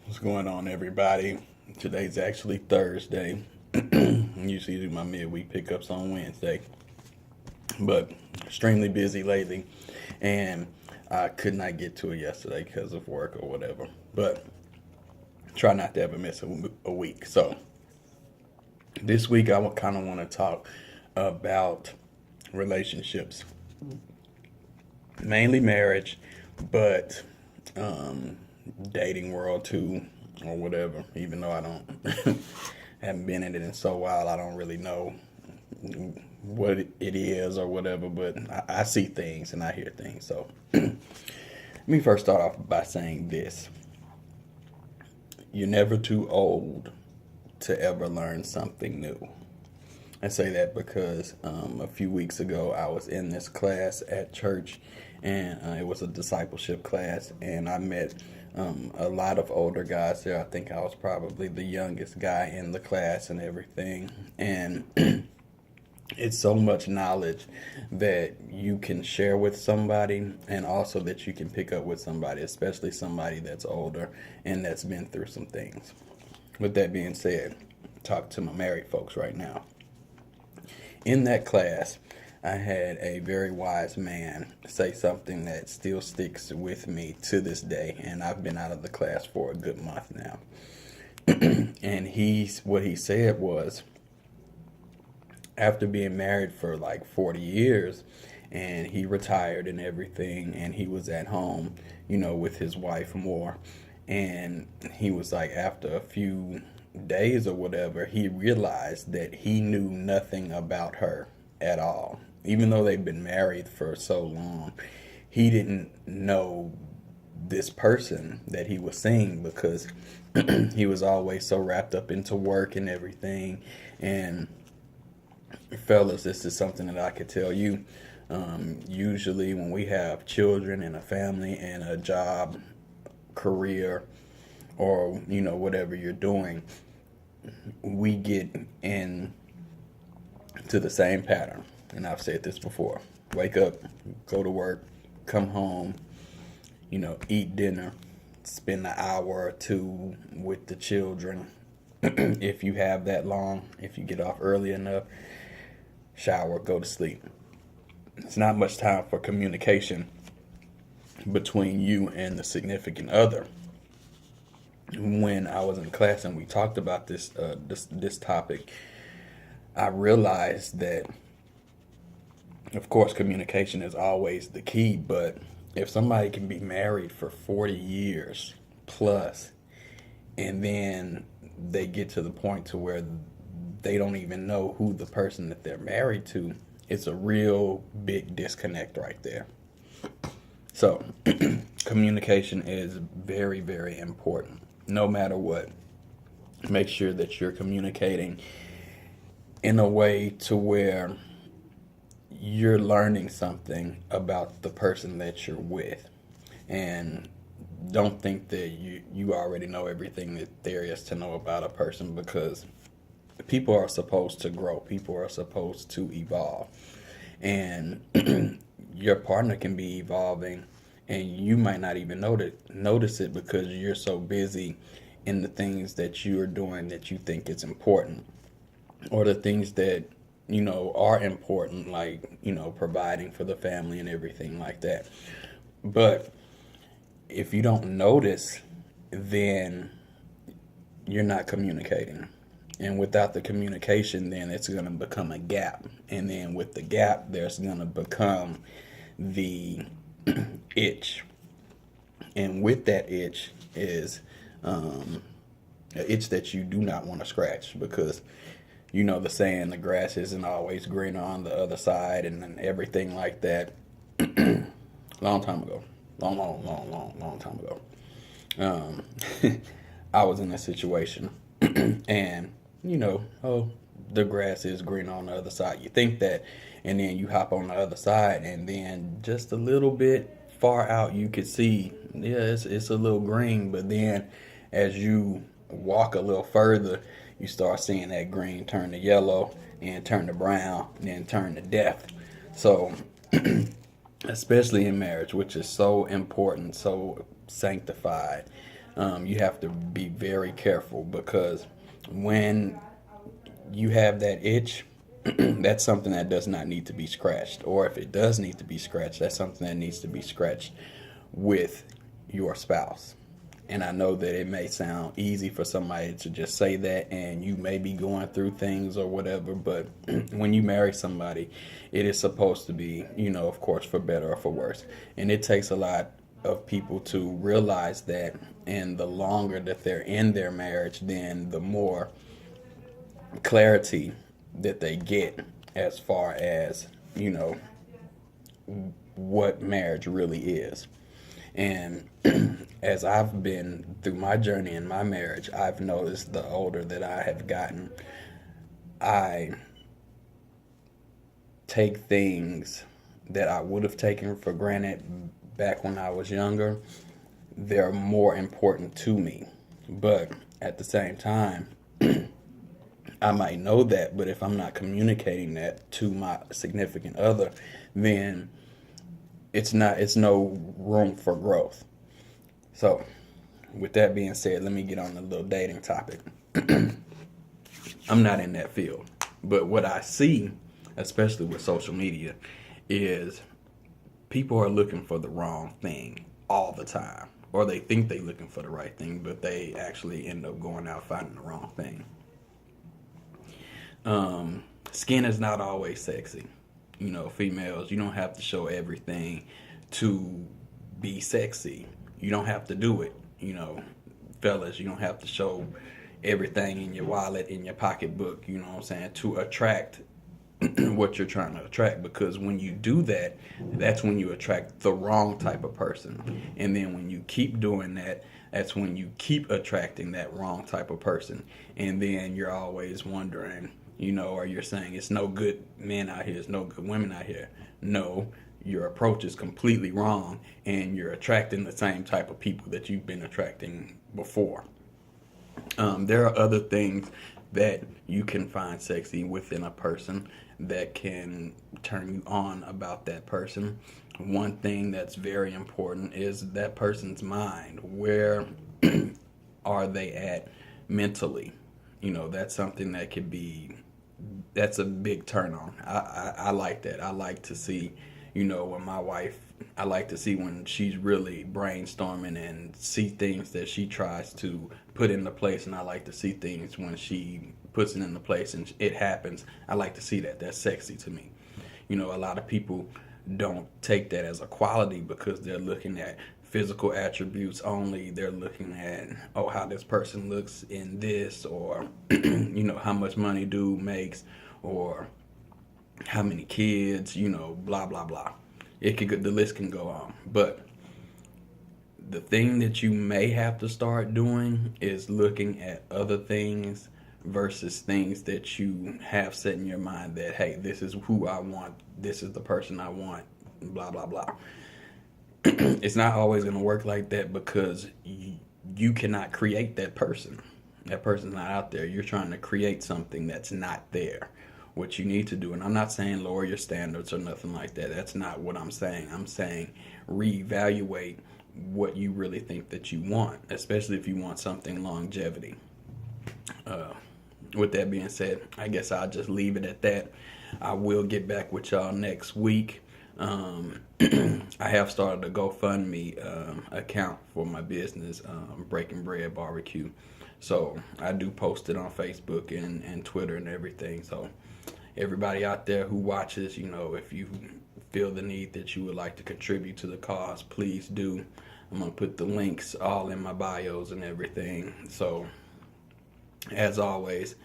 What's going on, everybody? Today's actually Thursday. Usually do my midweek pickups on Wednesday, but extremely busy lately, and I could not get to it yesterday because of work or whatever. But try not to ever miss a week. So this week I would kind of want to talk about relationships, mainly marriage, but um, dating world too, or whatever. Even though I don't haven't been in it in so while, I don't really know what it is or whatever. But I see things and I hear things. So let me first start off by saying this: you're never too old to ever learn something new. I say that because a few weeks ago I was in this class at church, and it was a discipleship class, and I met a lot of older guys there. I think I was probably the youngest guy in the class and everything, and it's so much knowledge that you can share with somebody, and also that you can pick up with somebody, especially somebody that's older and that's been through some things. With that being said, talk to my married folks right now. In that class, I had a very wise man say something that still sticks with me to this day, and I've been out of the class for a good month now. And what he said was, after being married for like 40 years, and he retired and everything, and he was at home, with his wife more, and he was like, after a few days or whatever, he realized that he knew nothing about her at all. Even though they've been married for so long, he didn't know this person that he was seeing, because he was always so wrapped up into work and everything. And fellas, this is something that I could tell you. Usually when we have children and a family and a job, career, or whatever you're doing, we get in to the same pattern. And I've said this before: wake up, go to work, come home, eat dinner, spend an hour or two with the children if you have that long, if you get off early enough, shower, go to sleep. It's not much time for communication between you and the significant other. When I was in class and we talked about this topic, I realized that, of course, communication is always the key. But if somebody can be married for 40 years plus, and then they get to the point to where they don't even know who the person that they're married to, it's a real big disconnect right there. So communication is very, very important. No matter what, make sure that you're communicating in a way to where you're learning something about the person that you're with. And don't think that you already know everything that there is to know about a person, because people are supposed to grow. People are supposed to evolve. And your partner can be evolving, and you might not even notice it, because you're so busy in the things that you are doing that you think is important, or the things that are important, like providing for the family and everything like that. But if you don't notice, then you're not communicating. And without the communication, then it's going to become a gap. And then with the gap, there's going to become the itch. And with that itch is an itch that you do not want to scratch, because the saying, the grass isn't always greener on the other side, and everything like that. Long time ago. Long time ago. I was in a situation, and oh, the grass is green on the other side. You think that, and then you hop on the other side, and then just a little bit far out, you could see, yeah, it's a little green, but then as you walk a little further, you start seeing that green turn to yellow, and turn to brown, and then turn to death. So, especially in marriage, which is so important, so sanctified, You have to be very careful, because when you have that itch, that's something that does not need to be scratched. Or if it does need to be scratched, that's something that needs to be scratched with your spouse. And I know that it may sound easy for somebody to just say that, and you may be going through things or whatever, but when you marry somebody, it is supposed to be, of course, for better or for worse. And it takes a lot of people to realize that, and the longer that they're in their marriage, then the more clarity that they get as far as, what marriage really is. And as I've been through my journey in my marriage, I've noticed the older that I have gotten, I take things that I would have taken for granted back when I was younger. They're more important to me. But at the same time, I might know that, but if I'm not communicating that to my significant other, then it's no room for growth. So, with that being said, let me get on the little dating topic. I'm not in that field, but what I see, especially with social media, is people are looking for the wrong thing all the time, or they think they're looking for the right thing, but they actually end up going out finding the wrong thing. Skin is not always sexy. Females, you don't have to show everything to be sexy. You don't have to do it. Fellas, you don't have to show everything in your wallet, in your pocketbook, what I'm saying, to attract what you're trying to attract. Because when you do that, that's when you attract the wrong type of person. And then when you keep doing that, that's when you keep attracting that wrong type of person. And then you're always wondering, or you're saying it's no good men out here, it's no good women out here. No, your approach is completely wrong, and you're attracting the same type of people that you've been attracting before. There are other things that you can find sexy within a person that can turn you on about that person. One thing that's very important is that person's mind. Where are they at mentally? That's something that could be, that's a big turn on. I like that. I like to see, when my wife, I like to see when she's really brainstorming and see things that she tries to put into place. And I like to see things when she puts it into place and it happens. I like to see that. That's sexy to me. A lot of people don't take that as a quality because they're looking at physical attributes only. They're looking at, how this person looks in this, or how much money dude makes, or how many kids, blah blah blah. The list can go on. But the thing that you may have to start doing is looking at other things versus things that you have set in your mind that, hey, this is who I want, this is the person I want, blah blah blah. It's not always going to work like that, because you cannot create that person. That person's not out there. You're trying to create something that's not there. What you need to do, and I'm not saying lower your standards or nothing like that. That's not what I'm saying. I'm saying reevaluate what you really think that you want, especially if you want something longevity. With that being said, I guess I'll just leave it at that. I will get back with y'all next week. I have started a GoFundMe account for my business, Breaking Bread Barbecue. So I do post it on Facebook and Twitter and everything. So everybody out there who watches, if you feel the need that you would like to contribute to the cause, please do. I'm going to put the links all in my bios and everything. So as always,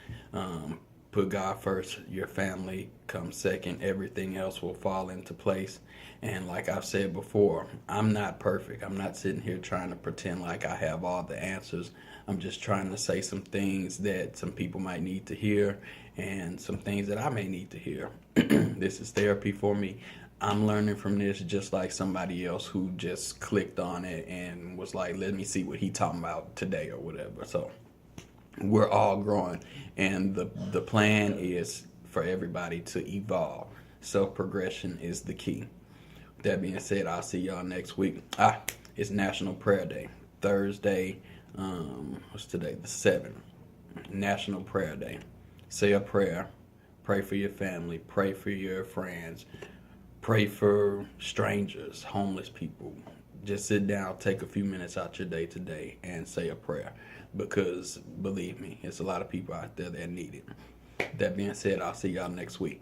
put God first, your family comes second, everything else will fall into place. And like I've said before, I'm not perfect. I'm not sitting here trying to pretend like I have all the answers. I'm just trying to say some things that some people might need to hear, and some things that I may need to hear. This is therapy for me. I'm learning from this just like somebody else who just clicked on it and was like, let me see what he talking about today or whatever. So we're all growing, and the plan is for everybody to evolve. Self-progression is the key. With that being said, I'll see y'all next week. It's National Prayer Day. Thursday, what's today? The 7th, National Prayer Day. Say a prayer. Pray for your family. Pray for your friends. Pray for strangers, homeless people. Just sit down, take a few minutes out your day today and say a prayer. Because believe me, it's a lot of people out there that need it. That being said, I'll see y'all next week.